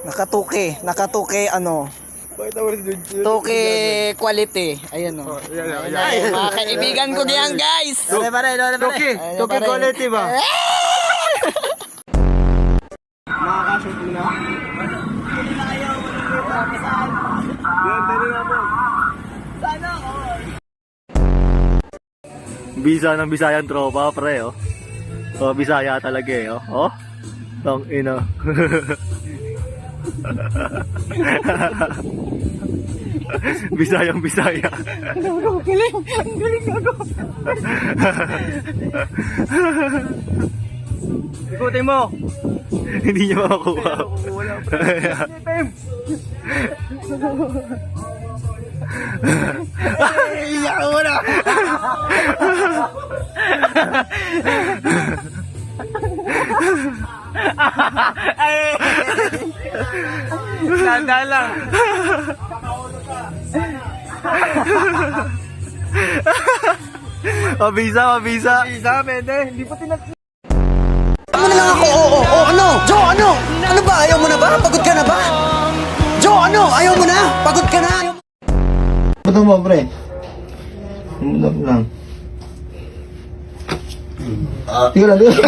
Nakatuke ano. Tuke quality. Ayan o. Ayan, mga kaibigan ko diyan, guys. Tuke quality ba? Makakashoot mo na? Yan, dali natin. Bisa ng Bisayang tropa, pre, oh. Oh, Bisaya talaga eh, oh. Oh, tong ina. Bisayang Bisaya. Ang galing ako. Ikutin mo. Hindi niya makakuha. Iyak mo na. Tanda lang. Mabisa. Mabisa, pwede. Hindi pa Ano na lang ako? Ano? Joe, ano? Ano ba? Ayaw mo na ba? Pagod ka na ba? Joe, ano? Ayaw mo na? Pagod ka na? Bato mo, pre. Umulap lang. Tingnan lang, tingnan.